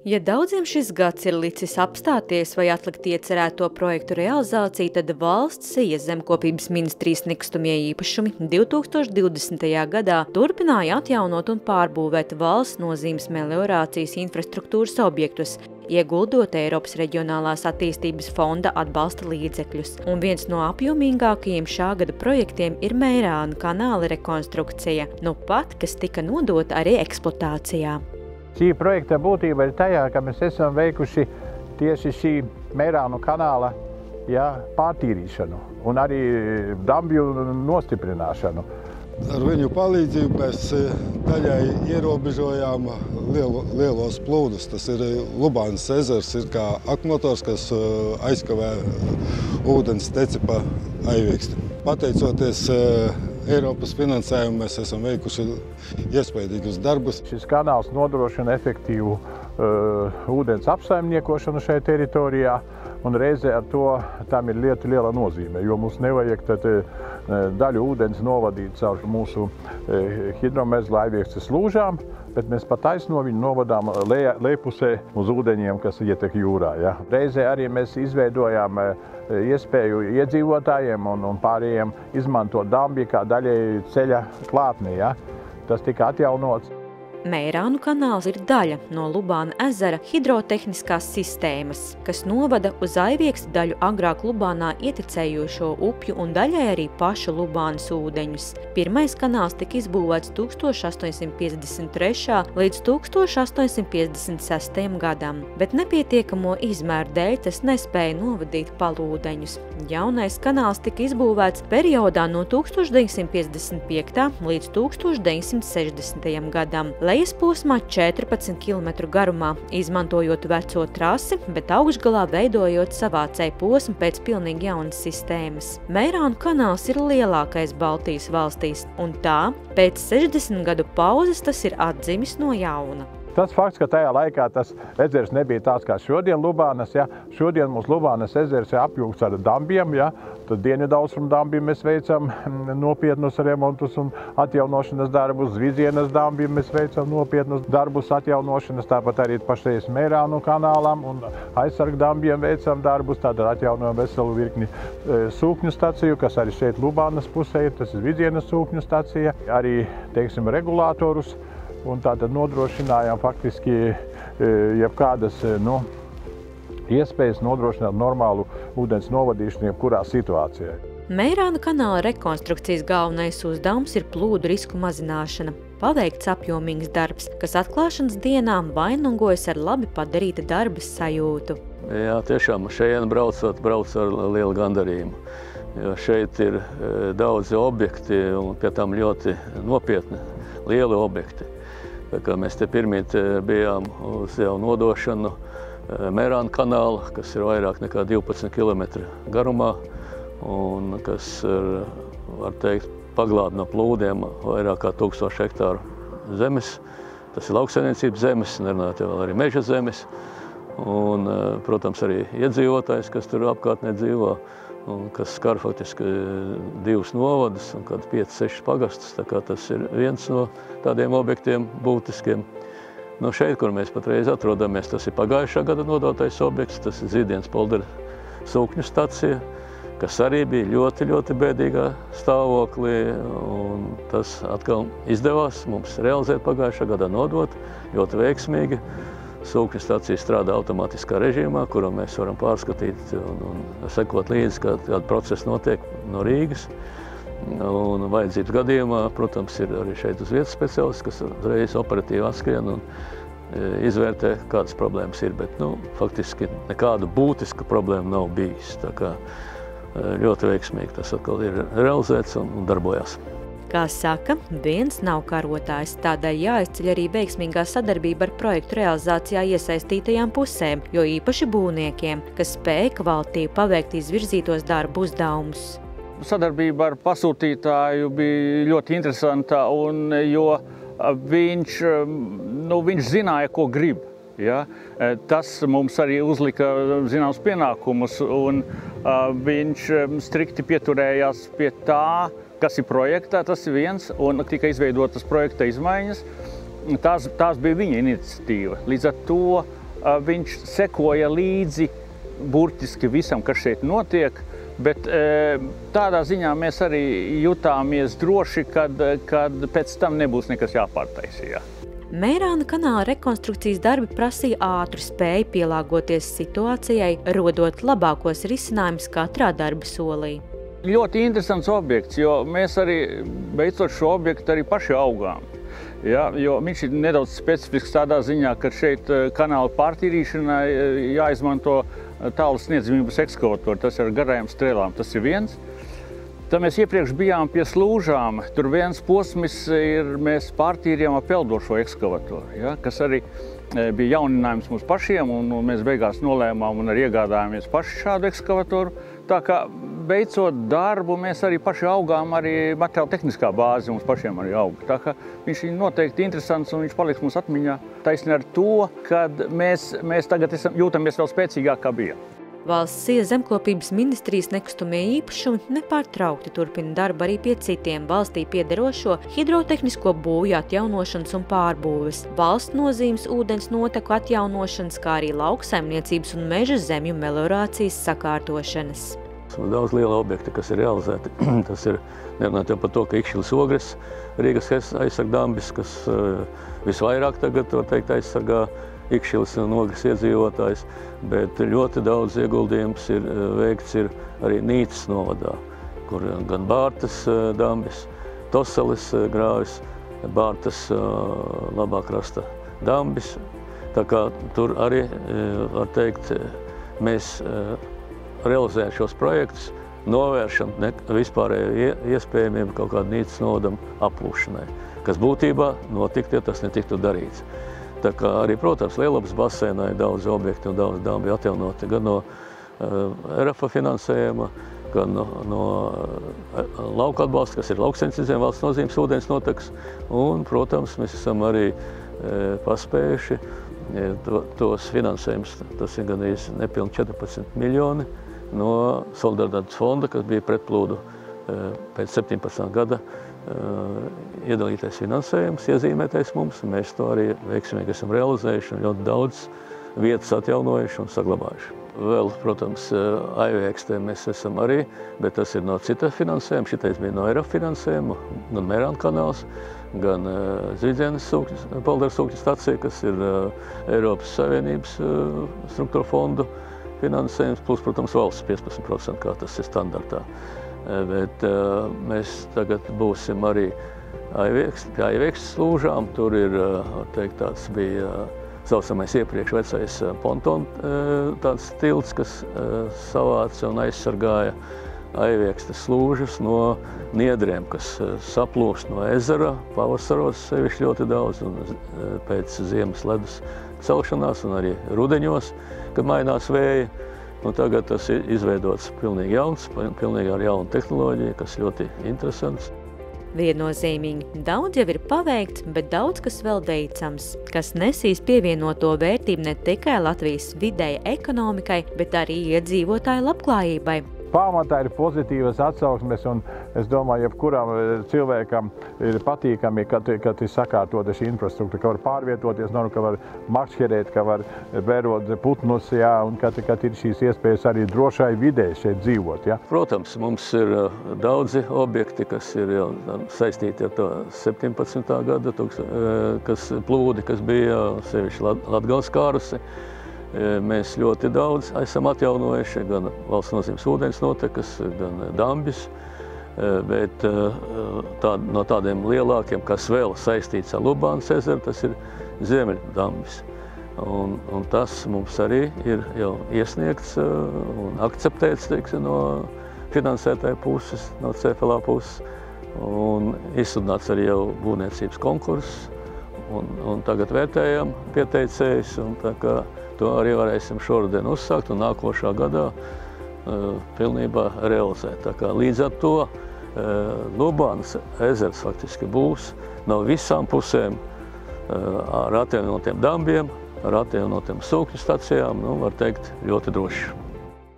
Ja daudziem šis gads ir licis apstāties vai atlikt iecerēto projektu realizāciju, tad valsts Zemkopības ministrijas nekustamie īpašumi 2020. gadā turpināja atjaunot un pārbūvēt valsts nozīmes meliorācijas infrastruktūras objektus, ieguldot Eiropas Reģionālās attīstības fonda atbalsta līdzekļus. Un viens no apjomīgākajiem šā gada projektiem ir Meirānu kanāla rekonstrukcija, nu pat, kas tika nodota arī eksploatācijā. Šī projekta būtība ir tajā, ka mēs esam veikuši tieši šī Meirānu kanāla pārtīrīšanu un arī dambju nostiprināšanu. Ar viņu palīdzību mēs daļai ierobežojām lielos plūdus. Tas ir Lubānas ezers, ir kā akmotors, kas aizkavē ūdens teci pa Aivīksti. Pateicoties Eiropas finansējumu, mēs esam veikuši iespaidīgus darbus. Šis kanāls nodrošina efektīvu ūdens apsaimniekošanu šajā teritorijā, un reizē ar to tam ir liela nozīme, jo mums nevajag tad daļu ūdens novadīt caur mūsu hidromezgla Aivīkstes lūžām, bet mēs pa taisno viņu novadām lejpusē uz ūdeņiem, kas ietek jūrā. Ja. Reizē arī mēs izveidojām iespēju iedzīvotājiem un pārējiem izmantot dambju kā daļēji ceļa klātnī. Ja. Tas tika atjaunots. Meirānu kanāls ir daļa no Lubāna ezera hidrotehniskās sistēmas, kas novada uz Aivīksti daļu agrāk Lubānā ietekmējošo upju un daļai arī pašu Lubānas ūdeņus. Pirmais kanāls tika izbūvēts 1853. līdz 1856. gadam, bet nepietiekamo izmēru dēļ tas nespēja novadīt palūdeņus. Jaunais kanāls tika izbūvēts periodā no 1955. līdz 1960. gadam. Lejas posmā 14 km garumā, izmantojot veco trasi, bet augšgalā veidojot savācēju posmu pēc pilnīgi jaunas sistēmas. Meirānu kanāls ir lielākais Baltijas valstīs, un tā, pēc 60 gadu pauzes tas ir atdzimis no jauna. Tas fakts, ka tajā laikā tas ezers nebija tāds kā šodien Lubānas, ja. Šodien mums Lubānas ezers ir apjūgts ar dambiem, ja. Tad dienvidaustrumu dambiem mēs veicam nopietnus remontus un atjaunošanas darbus, Zvizienas dambiem mēs veicam nopietnus darbus atjaunošanas, tāpat arī pašreiz Meirānu kanālam un aizsargu dambiem veicam darbus, tātad atjaunojam veselu virkni sūkņu staciju, kas arī šeit Lubānas pusē ir, tas ir Zvizienas sūkņu stacija, arī, teiksim, regulātorus. Un tātad nodrošinājām faktiski jebkādas iespējas nodrošināt normālu ūdens novadīšanu jebkurā situācijā. Meirānu kanāla rekonstrukcijas galvenais uzdevums ir plūdu risku mazināšana. Paveikts apjomīgs darbs, kas atklāšanas dienā vainagojas ar labi padarīta darba sajūtu. Jā, tiešām šeit brauc ar lielu gandarījumu. Jo šeit ir daudzi objekti un pie tam ļoti nopietni, lieli objekti. Kā mēs te pirmīt bijām uz jau nodošanu Meirānu kanāla, kas ir vairāk nekā 12 km garumā un kas ir, var teikt, paglāb no plūdiem vairāk kā 1000 hektāru zemes. Tas ir lauksaimniecības zemes, nerunājot vēl arī meža zemes. Un, protams, arī iedzīvotājs, kas tur apkārtnē dzīvo, un kas skar faktiski 2 novadus un 5-6 pagastus. Tā kā tas ir viens no tādiem objektiem būtiskiem. No šeit, kur mēs patreiz atrodamies, tas ir pagājušā gada nodotais objekts, tas ir Zīdienas poldera sūkņu stacija, kas arī bija ļoti bēdīgā stāvoklī. Un tas atkal izdevās mums realizēt pagājušā gadā nodot, ļoti veiksmīgi. Sūkņu stacija strādā automātiskā režīmā, kuru mēs varam pārskatīt un sekot līdzi, kāda procesa notiek no Rīgas. Un vajadzības gadījumā, protams, ir arī šeit uz vietas speciālisti, kas uzreiz operatīvi atskrien un izvērtē, kādas problēmas ir. Bet, faktiski nekādu būtisku problēmu nav bijis. Tā kā ļoti veiksmīgi tas atkal ir realizēts un darbojās. Kā saka, viens nav karotājs, tādēļ jāizceļ arī veiksmīgā sadarbība ar projektu realizācijā iesaistītajām pusēm, jo īpaši būvniekiem, kas spēja kvalitīvi paveikt izvirzītos darbu uzdevumus. Sadarbība ar pasūtītāju bija ļoti interesanta, jo viņš zināja, ko grib. Ja? Tas mums arī uzlika zināms pienākumus, un viņš strikti pieturējās pie tā, kas ir projektā, tas ir viens, un tika izveidotas projekta izmaiņas. Tās bija viņa iniciatīva. Līdz ar to viņš sekoja līdzi burtiski visam, kas šeit notiek, bet tādā ziņā mēs arī jutāmies droši, kad pēc tam nebūs nekas jāpārtaisa. Mērāna kanāla rekonstrukcijas darbi prasīja ātru spēju pielāgoties situācijai, rodot labākos risinājumus katrā darba solī. Ļoti interesants objekts, jo mēs arī, beidzot šo objektu, arī paši augām. Ja, jo viņš ir nedaudz specifisks tādā ziņā, ka šeit kanāla pārtīrīšanai jāizmanto tālas sniedzamības ekskavatori. Tas ir ar garajām strēlām, tas ir viens. Tad mēs iepriekš bijām pie slūžām. Tur viens posms ir, mēs pārtīrījām ar peldošo ekskavatoru, ja, kas arī bija jauninājums mums pašiem, un mēs beigās nolēmām un arī iegādājāmies paši šādu ekskavatoru. Tā kā beidzot darbu, mēs arī paši augām, arī materiāla tehniskā bāze mums pašiem arī auga. Tā kā viņš ir noteikti interesants un viņš paliks mums atmiņā. Taisni ar to, kad mēs tagad jūtamies vēl spēcīgāk, kā bija. Valsts zemkopības ministrijas nekustamie īpašumi nepārtraukti turpina darbu arī pie citiem valstī piederošo hidrotehnisko būvju atjaunošanas un pārbūves, valsts nozīmes ūdens noteku atjaunošanas, kā arī lauksaimniecības un meža zemju meliorācijas sakārtošanas. Daudz liela objekti, kas ir realizēti. Tas ir nerunājot jau par to, ka Ikšķilis ogres, Rīgas aizsargdambis, kas visvairāk tagad, var teikt, aizsargā Ikšķilis un ogres iedzīvotājs, bet ļoti daudz ieguldījums ir veikts arī Nīcas novadā, kur gan Bārtas dambis, Toseles grāvis, Bārtas labā krasta dambis. Tā kā tur arī, var teikt, mēs realizējam šos projektus, novēršam vispārējo iespējamību kaut kādu Nīcas novadam aplūšanai, kas būtībā notiktu, ja tas netiktu darīts. Tā kā arī, protams, Lielupes basēnā ir daudz objektu un daudz dambi atjaunoti gan no RFA finansējuma, gan no lauka atbalsta, kas ir lauksaimniecības valsts nozīmes ūdens notekas. Un, protams, mēs esam arī paspējuši tos finansējumus, tas ir gandrīz nepilni 14 miljoni no Solidaritātes fonda, kas bija pretplūdu pēc 17. gada iedalītais finansējums, iezīmētais mums. Mēs to arī veiksmīgi esam realizējuši un ļoti daudz vietas atjaunojuši un saglabājuši. Vēl, protams, Aiviekstē mēs esam arī, bet tas ir no cita finansējuma. Šitais bija no ERAF finansējuma, gan Mērāna kanāls, gan Zvidzienes polderu sūkņu stacija, kas ir Eiropas Savienības struktūra fondu finansējums, plus, protams, valsts 15%, kā tas ir standartā. Bet mēs tagad būsim arī pie Aivieksts slūžām. Tur ir, var teikt, tāds bija saucamais iepriekš vecais pontona tāds tilts, kas savāca un aizsargāja Aiviekstes slūžas no niedriem, kas saplūst no ezera, pavasaros sevišķi ļoti daudz, un pēc ziemas ledus celšanās un arī rudeņos, kad mainās vēja. Un tagad tas ir izveidots pilnīgi jauns, pilnīgi ar jaunu tehnoloģiju, kas ļoti interesants. Viennozīmīgi, daudz jau ir paveikts, bet daudz kas vēl veicams, kas nesīs pievienoto vērtību ne tikai Latvijas vidēji ekonomikai, bet arī iedzīvotāju labklājībai. Pamatā ir pozitīvas atsauksmes, un es domāju, jebkuram cilvēkam ir patīkami, kad ir sakārtota šī infrastruktūra, ka var pārvietoties, ka var makšķerēt, ka var vērot putnus, jā, un kad ir šīs iespējas arī drošai vidē šeit dzīvot. Jā. Protams, mums ir daudzi objekti, kas ir jau saistīti ar to 17. gada plūdi, kas bija sevišķi Latgales kārusi. Mēs ļoti daudz esam atjaunojuši, gan valsts nozīmes ūdens notekas, gan dambis, bet no tādiem lielākiem, kas vēl saistīts ar Lubānas ezeru, tas ir Ziemeļdambis. Un tas mums arī ir jau iesniegts un akceptēts, teiksim, no finansētāja puses, no CFLA puses, un izsludināts arī jau būvniecības konkurss, un tagad vērtējam pieteicējus, un tā kā to arī varēsim šoruden uzsākt un nākošā gadā pilnībā realizēt. Tā kā līdz ar to Lubānas ezers faktiski būs no visām pusēm ar atjaunotiem dambiem, ar atjaunotiem sūkņu stacijām, var teikt, ļoti droši.